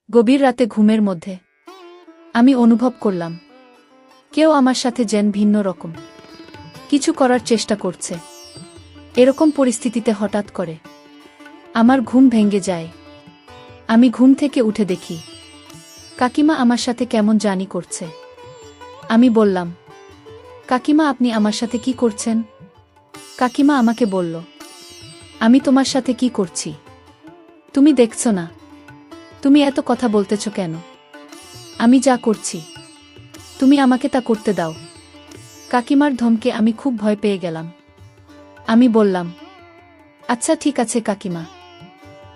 গভীর রাতে ঘুমের মধ্যে আমি অনুভব করলাম কেউ আমার সাথে যেন ভিন্ন রকম কিছু করার চেষ্টা করছে। এরকম পরিস্থিতিতে হঠাৎ করে আমার ঘুম ভেঙে যায়। আমি ঘুম থেকে উঠে দেখি কাকিমা আমার সাথে কেমন জানি করছে। আমি বললাম, কাকিমা আপনি আমার সাথে কি করছেন? কাকিমা আমাকে বলল, আমি তোমার সাথে কি করছি তুমি দেখছো না? তুমি এত কথা বলতেছ কেন? আমি যা করছি তুমি আমাকে তা করতে দাও। কাকিমার ধমকে আমি খুব ভয় পেয়ে গেলাম। আমি বললাম, আচ্ছা ঠিক আছে কাকিমা,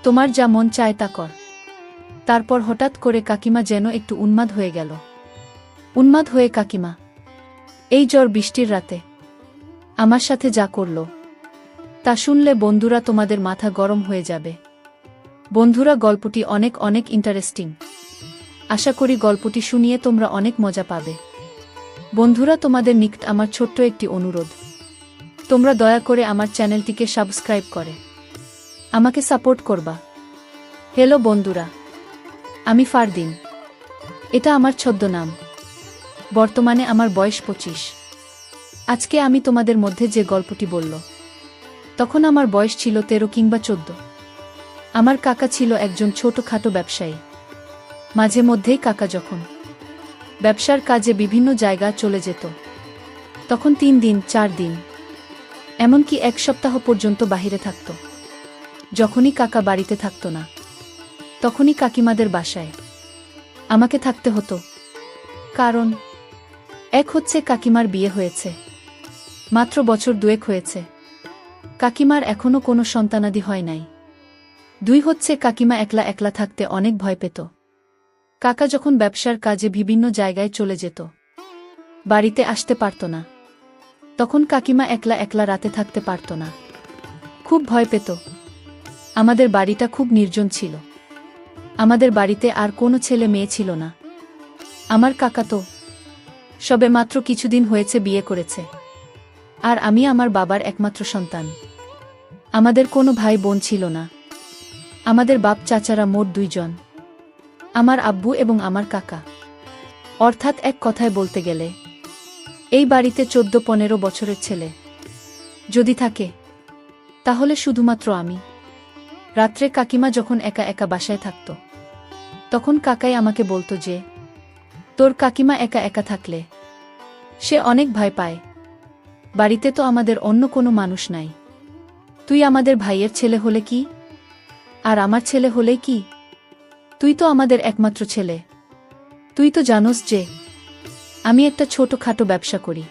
তোমার যা মন চায় তা কর। তারপর হঠাৎ করে কাকিমা যেন একটু উন্মাদ হয়ে গেল। উন্মাদ হয়ে কাকিমা এই ঝড় বৃষ্টির রাতে আমার সাথে যা করল তা শুনলে বন্ধুরা তোমাদের মাথা গরম হয়ে যাবে। বন্ধুরা, গল্পটি অনেক অনেক ইন্টারেস্টিং। আশা করি গল্পটি শুনিয়ে তোমরা অনেক মজা পাবে। বন্ধুরা, তোমাদের নিকট আমার ছোট্ট একটি অনুরোধ, তোমরা দয়া করে আমার চ্যানেলটিকে সাবস্ক্রাইব করে আমাকে সাপোর্ট করবা। হ্যালো বন্ধুরা, আমি ফারদিন। এটা আমার ছদ্মনাম। বর্তমানে আমার বয়স 25। আজকে আমি তোমাদের মধ্যে যে গল্পটি বলল তখন আমার বয়স ছিল 13 কিংবা 14। আমার কাকা ছিল একজন ছোটখাটো ব্যবসায়ী। মাঝে মধ্যেই কাকা যখন ব্যবসার কাজে বিভিন্ন জায়গা চলে যেত তখন 3 দিন 4 দিন এমনকি 1 সপ্তাহ পর্যন্ত বাহিরে থাকত। যখনই কাকা বাড়িতে থাকত না তখনই কাকিমাদের বাসায় আমাকে থাকতে হতো। কারণ এক হচ্ছে কাকিমার বিয়ে হয়েছে, মাত্র বছর 2 হয়েছে। কাকিমার এখনো কোনো সন্তানাদি হয় নাই। 2 হচ্ছে কাকিমা একলা একলা থাকতে অনেক ভয় পেত। কাকা যখন ব্যবসার কাজে বিভিন্ন জায়গায় চলে যেত, বাড়িতে আসতে পারত না, তখন কাকিমা একলা একলা রাতে থাকতে পারত না, খুব ভয় পেত। আমাদের বাড়িটা খুব নির্জন ছিল। আমাদের বাড়িতে আর কোনো ছেলে মেয়ে ছিল না। আমার কাকা তো সবে মাত্র কিছুদিন হয়েছে বিয়ে করেছে, আর আমি আমার বাবার একমাত্র সন্তান। আমাদের কোনো ভাই বোন ছিল না। আমাদের বাপ চাচারা মোট 2 জন, আমার আব্বু এবং আমার কাকা। অর্থাৎ এক কথায় বলতে গেলে এই বাড়িতে 14-15 বছরের ছেলে যদি থাকে তাহলে শুধুমাত্র আমি। রাত্রে কাকিমা যখন একা একা বাসায় থাকত তখন কাকাই আমাকে বলতো যে, তোর কাকিমা একা একা থাকলে সে অনেক ভয় পায়। বাড়িতে তো আমাদের অন্য কোনো মানুষ নাই। তুই আমাদের ভাইয়ের ছেলে হলে কি, আর আমার ছেলে হলেই কি? তুই তো আমাদের একমাত্র ছেলে। তুই তো জানোস যে আমি একটা ছোটখাটো ব্যবসা করি।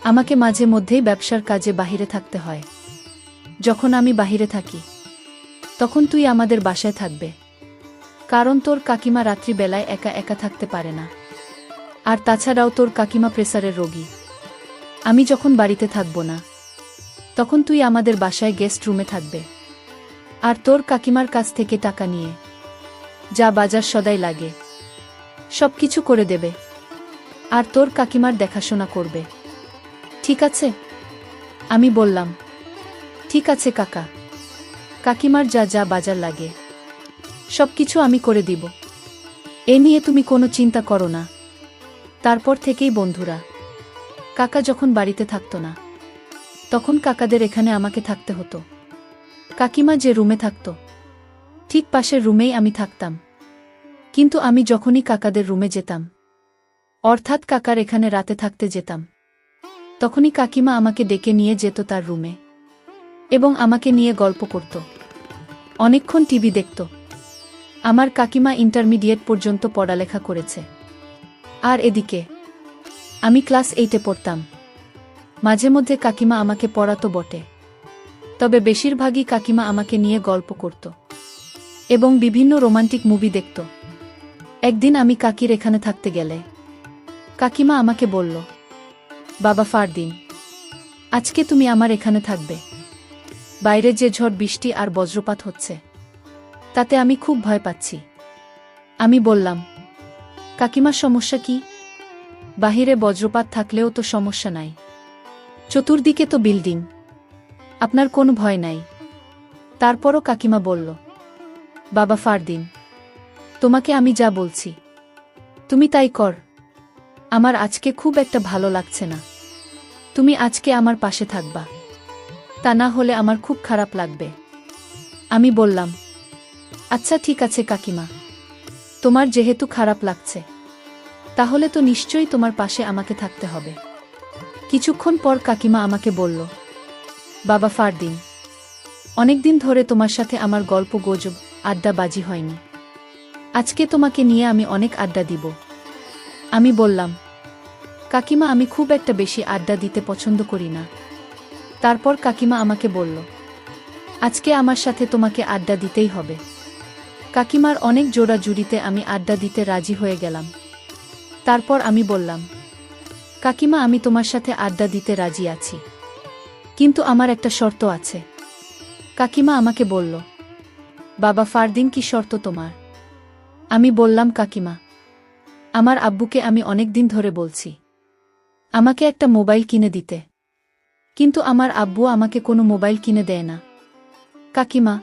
আমাকে মাঝে মধ্যেই ব্যবসার কাজে বাহিরে থাকতে হয়। যখন আমি বাহিরে থাকি তখন তুই আমাদের বাসায় থাকবে, কারণ তোর কাকিমা রাত্রিবেলায় একা একা থাকতে পারে না। আর তাছাড়াও তোর কাকিমা প্রেসারের রোগী। আমি যখন বাড়িতে থাকব না তখন তুই আমাদের বাসায় গেস্ট রুমে থাকবে, আর তোর কাকিমার কাছ থেকে টাকা নিয়ে যা বাজার সদাই লাগে সব কিছু করে দেবে, আর তোর কাকিমার দেখাশোনা করবে। ঠিক আছে? আমি বললাম, ঠিক আছে কাকা, কাকিমার যা যা বাজার লাগে সব কিছু আমি করে দিব। এ নিয়ে তুমি কোনো চিন্তা করো না। তারপর থেকেই বন্ধুরা, কাকা যখন বাড়িতে থাকতো না তখন কাকাদের এখানে আমাকে থাকতে হতো। কাকিমা যে রুমে থাকত ঠিক পাশের রুমেই আমি থাকতাম। কিন্তু আমি যখনই কাকাদের রুমে যেতাম, অর্থাৎ কাকার এখানে রাতে থাকতে যেতাম, তখনই কাকিমা আমাকে ডেকে নিয়ে যেত তার রুমে এবং আমাকে নিয়ে গল্প করত, অনেকক্ষণ টিভি দেখত। আমার কাকিমা ইন্টারমিডিয়েট পর্যন্ত পড়ালেখা করেছে, আর এদিকে আমি ক্লাস 8-এ পড়তাম। মাঝে মধ্যে কাকিমা আমাকে পড়াতো বটে, তবে বেশিরভাগই কাকিমা আমাকে নিয়ে গল্প করত এবং বিভিন্ন রোমান্টিক মুভি দেখত। একদিন আমি কাকির এখানে থাকতে গেলে কাকিমা আমাকে বলল, বাবা ফারদিন, আজকে তুমি আমার এখানে থাকবে। বাইরে যে ঝড় বৃষ্টি আর বজ্রপাত হচ্ছে তাতে আমি খুব ভয় পাচ্ছি। আমি বললাম, কাকিমার সমস্যা কি? বাহিরে বজ্রপাত থাকলেও তো সমস্যা নাই, চতুর্দিকে তো বিল্ডিং, আপনার কোনো ভয় নাই। তারপরও কাকিমা বলল, বাবা ফারদিন, তোমাকে আমি যা বলছি তুমি তাই কর। আমার আজকে খুব একটা ভালো লাগছে না। তুমি আজকে আমার পাশে থাকবা, তা না হলে আমার খুব খারাপ লাগবে। আমি বললাম, আচ্ছা ঠিক আছে কাকিমা, তোমার যেহেতু খারাপ লাগছে তাহলে তো নিশ্চয়ই তোমার পাশে আমাকে থাকতে হবে। কিছুক্ষণ পর কাকিমা আমাকে বলল, বাবা ফারদিন, অনেকদিন ধরে তোমার সাথে আমার গল্প গুজব আড্ডাবাজি হয়নি। আজকে তোমাকে নিয়ে আমি অনেক আড্ডা দিব। আমি বললাম, কাকিমা আমি খুব একটা বেশি আড্ডা দিতে পছন্দ করি না। তারপর কাকিমা আমাকে বলল, আজকে আমার সাথে তোমাকে আড্ডা দিতেই হবে। কাকিমার অনেক জোড়াজুড়িতে আমি আড্ডা দিতে রাজি হয়ে গেলাম। তারপর আমি বললাম, কাকিমা আমি তোমার সাথে আড্ডা দিতে রাজি আছি, কিন্তু আমার একটা শর্ত আছে। কাকিমা আমাকে বলল, বাবা ফারদিন কি শর্ত তোমার? আমি বললাম, কাকিমা আমার আব্বুকে আমি অনেক দিন ধরে বলছি আমাকে একটা মোবাইল কিনে দিতে, কিন্তু আমার আব্বু আমাকে কোনো মোবাইল কিনে দেয় না। কাকিমা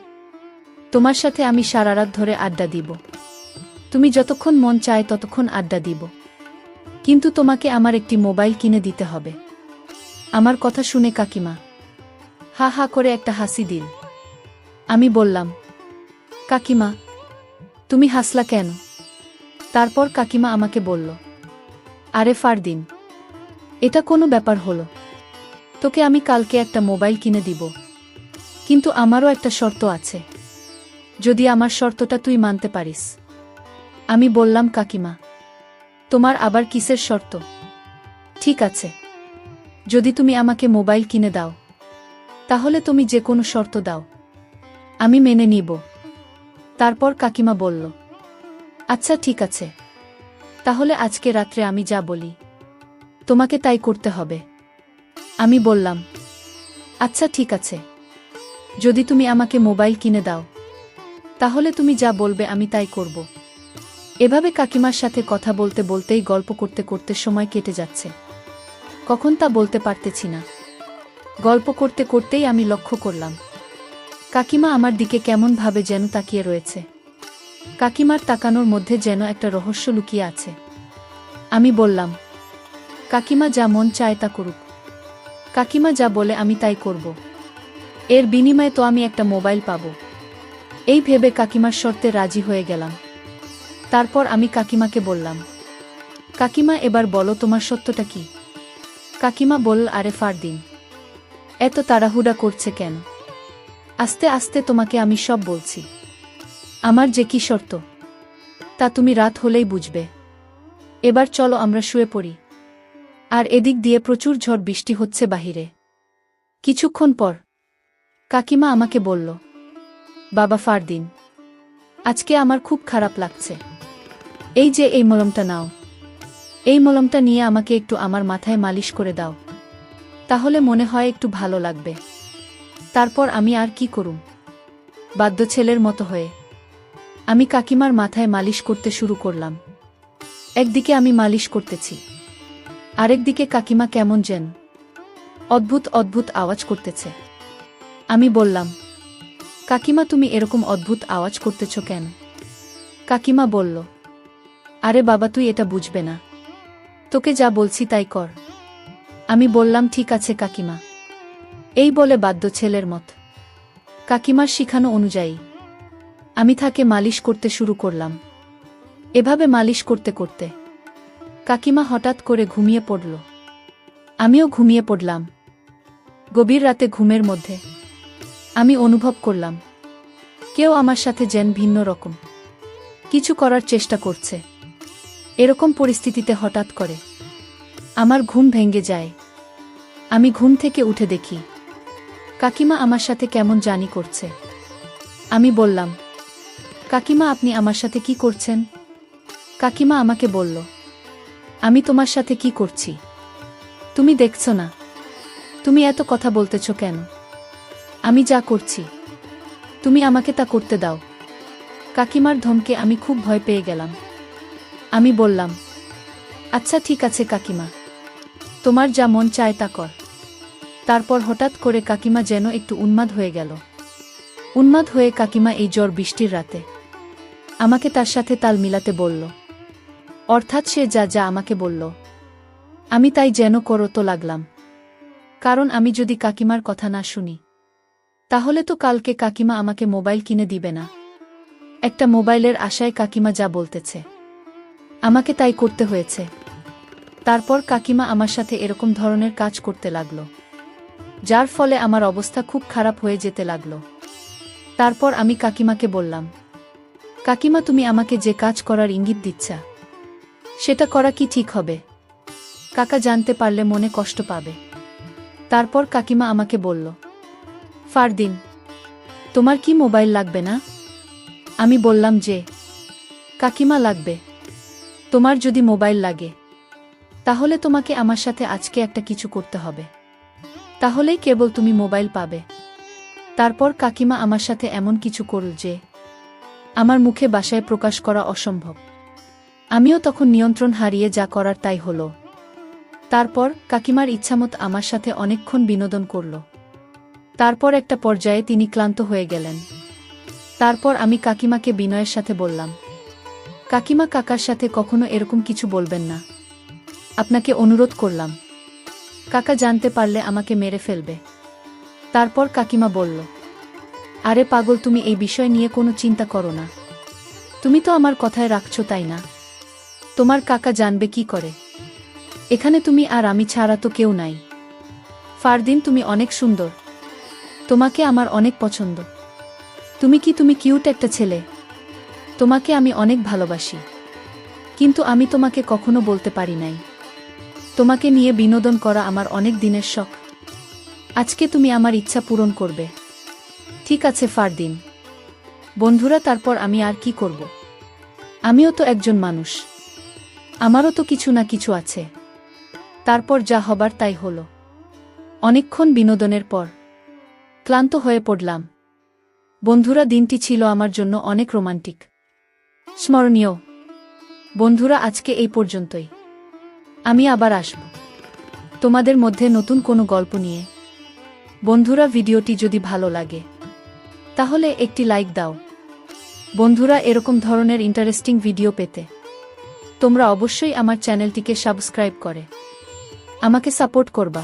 তোমার সাথে আমি সারা রাত ধরে আড্ডা দিব, তুমি যতক্ষণ মন চায় ততক্ষণ আড্ডা দিব, কিন্তু তোমাকে আমার একটি মোবাইল কিনে দিতে হবে। আমার কথা শুনে কাকিমা হা হা করে একটা হাসি দিল। আমি বললাম, কাকিমা তুমি হাসলা কেন? তারপর কাকিমা আমাকে বলল, আরে ফারদিন, এটা কোনো ব্যাপার হলো? তোকে আমি কালকে একটা মোবাইল কিনে দিব, কিন্তু আমারও একটা শর্ত আছে, যদি আমার শর্তটা তুই মানতে পারিস। আমি বললাম, কাকিমা তোমার আবার কিসের শর্ত? ঠিক আছে, যদি তুমি আমাকে মোবাইল কিনে দাও তাহলে তুমি যে কোনো শর্ত দাও, আমি মেনে নিব। তারপর কাকিমা বলল, আচ্ছা ঠিক আছে, তাহলে আজকে রাত্রে আমি যা বলি তোমাকে তাই করতে হবে। আমি বললাম, আচ্ছা ঠিক আছে, যদি তুমি আমাকে মোবাইল কিনে দাও তাহলে তুমি যা বলবে আমি তাই করব। এভাবে কাকিমার সাথে কথা বলতে বলতেই গল্প করতে করতে সময় কেটে যাচ্ছে, কখন তা বলতে পারতেছি না। গল্প করতে করতেই আমি লক্ষ্য করলাম কাকিমা আমার দিকে কেমন ভাবে যেন তাকিয়ে রয়েছে। কাকিমার তাকানোর মধ্যে যেন একটা রহস্য লুকিয়ে আছে। আমি বললাম, কাকিমা যা মন চায় তা করুক, কাকিমা যা বলে আমি তাই করব, এর বিনিময়ে তো আমি একটা মোবাইল পাব। এই ভেবে কাকিমার শর্তে রাজি হয়ে গেলাম। তারপর আমি কাকিমাকে বললাম, কাকিমা এবার বলো তোমার সত্যটা কি? কাকিমা বলল, আরে ফারদিন, এত তাড়াহুড়া করছে কেন? আস্তে আস্তে তোমাকে আমি সব বলছি। আমার যে কি শর্ত তা তুমি রাত হলেই বুঝবে। এবার চলো আমরা শুয়ে পড়ি। আর এদিক দিয়ে প্রচুর ঝড় বৃষ্টি হচ্ছে বাহিরে। কিছুক্ষণ পর কাকিমা আমাকে বলল, বাবা ফারদিন, আজকে আমার খুব খারাপ লাগছে। এই যে এই মলমটা নাও, এই মলমটা নিয়ে আমাকে একটু আমার মাথায় মালিশ করে দাও, তাহলে মনে হয় একটু ভালো লাগবে। তারপর আমি আর কি করুম, বাধ্য ছেলের মতো হয়ে আমি কাকিমার মাথায় মালিশ করতে শুরু করলাম। একদিকে আমি মালিশ করতেছি, আরেকদিকে কাকিমা কেমন যেন অদ্ভুত অদ্ভুত আওয়াজ করতেছে। আমি বললাম, কাকিমা তুমি এরকম অদ্ভুত আওয়াজ করতেছ কেন? কাকিমা বলল, আরে বাবা তুই এটা বুঝবে না, তোকে যা বলছি তাই কর। আমি বললাম, ঠিক আছে কাকিমা। এই বলে বাধ্য ছেলের মত কাকিমার শিখানো অনুযায়ী আমি তাকে মালিশ করতে শুরু করলাম। এভাবে মালিশ করতে করতে কাকিমা হঠাৎ করে ঘুমিয়ে পড়ল। আমিও ঘুমিয়ে পড়লাম। গভীর রাতে ঘুমের মধ্যে আমি অনুভব করলাম কেউ আমার সাথে যেন ভিন্ন রকম কিছু করার চেষ্টা করছে। এরকম পরিস্থিতিতে হঠাৎ করে আমার ঘুম ভেঙে যায়। আমি ঘুম থেকে উঠে দেখি কাকিমা আমার সাথে কেমন জানি করছে। আমি বললাম, কাকিমা আপনি আমার সাথে কি করছেন? কাকিমা আমাকে বলল, আমি তোমার সাথে কি করছি তুমি দেখছো না? তুমি এত কথা বলতেছ কেন? আমি যা করছি তুমি আমাকে তা করতে দাও। কাকিমার ধমকে আমি খুব ভয় পেয়ে গেলাম। আমি বললাম, আচ্ছা ঠিক আছে কাকিমা, তোমার যা মন চায় তা কর। তারপর হঠাৎ করে কাকিমা যেন একটু উন্মাদ হয়ে গেল। উন্মাদ হয়ে কাকিমা এই ঝড় বৃষ্টির রাতে আমাকে তার সাথে তাল মিলাতে বলল। অর্থাৎ সে যা যা আমাকে বলল আমি তাই যেন করতে লাগলাম। কারণ আমি যদি কাকিমার কথা না শুনি তাহলে তো কালকে কাকিমা আমাকে মোবাইল কিনে দিবে না। একটা মোবাইলের আশায় কাকিমা যা বলতেছে আমাকে তাই করতে হয়েছে। তারপর কাকিমা আমার সাথে এরকম ধরনের কাজ করতে লাগলো, যার ফলে আমার অবস্থা খুব খারাপ হয়ে যেতে লাগলো। তারপর আমি কাকিমাকে বললাম, কাকিমা তুমি আমাকে যে কাজ করার ইঙ্গিত দিচ্ছা সেটা করা কি ঠিক হবে? কাকা জানতে পারলে মনে কষ্ট পাবে। তারপর কাকিমা আমাকে বলল, ফারদিন তোমার কি মোবাইল লাগবে না? আমি বললাম যে কাকিমা লাগবে। তোমার যদি মোবাইল লাগে তাহলে তোমাকে আমার সাথে আজকে একটা কিছু করতে হবে, তাহলেই কেবল তুমি মোবাইল পাবে। তারপর কাকিমা আমার সাথে এমন কিছু করল যে আমার মুখে ভাষায় প্রকাশ করা অসম্ভব। আমিও তখন নিয়ন্ত্রণ হারিয়ে যা করার তাই হলো। তারপর কাকিমার ইচ্ছামত আমার সাথে অনেকক্ষণ বিনোদন করল। তারপর একটা পর্যায়ে তিনি ক্লান্ত হয়ে গেলেন। তারপর আমি কাকিমাকে বিনয়ের সাথে বললাম, কাকিমা কাকার সাথে কখনো এরকম কিছু বলবেন না, আপনাকে অনুরোধ করলাম। কাকা জানতে পারলে আমাকে মেরে ফেলবে। তারপর কাকিমা বলল, আরে পাগল, তুমি এই বিষয় নিয়ে কোনো চিন্তা করো না। তুমি তো আমার কথায় রাখছো, তাই না? তোমার কাকা জানবে কি করে? এখানে তুমি আর আমি ছাড়া তো কেউ নাই। ফারদিন তুমি অনেক সুন্দর, তোমাকে আমার অনেক পছন্দ। তুমি কিউট একটা ছেলে, তোমাকে আমি অনেক ভালোবাসি। কিন্তু আমি তোমাকে কখনো বলতে পারি নাই তোমাকে নিয়ে বিনোদন করা আমার অনেক দিনের শখ। আজকে তুমি আমার ইচ্ছা পূরণ করবে। ঠিক আছে ফারদিন। বন্ধুরা, তারপর আমি আর কি করব? আমিও তো একজন মানুষ, আমারও তো কিছু না কিছু আছে। তারপর যা হবার তাই হলো। অনেকক্ষণ বিনোদনের পর ক্লান্ত হয়ে পড়লাম। বন্ধুরা, দিনটি ছিল আমার জন্য অনেক রোমান্টিক, স্মরণীয়। বন্ধুরা, আজকে এই পর্যন্তই। আমি আবার আসব তোমাদের মধ্যে নতুন কোনো গল্প নিয়ে। বন্ধুরা, ভিডিওটি যদি ভালো লাগে তাহলে একটি লাইক দাও। বন্ধুরা, এরকম ধরনের ইন্টারেস্টিং ভিডিও পেতে তোমরা অবশ্যই আমার চ্যানেলটিকে সাবস্ক্রাইব করে আমাকে সাপোর্ট করবা।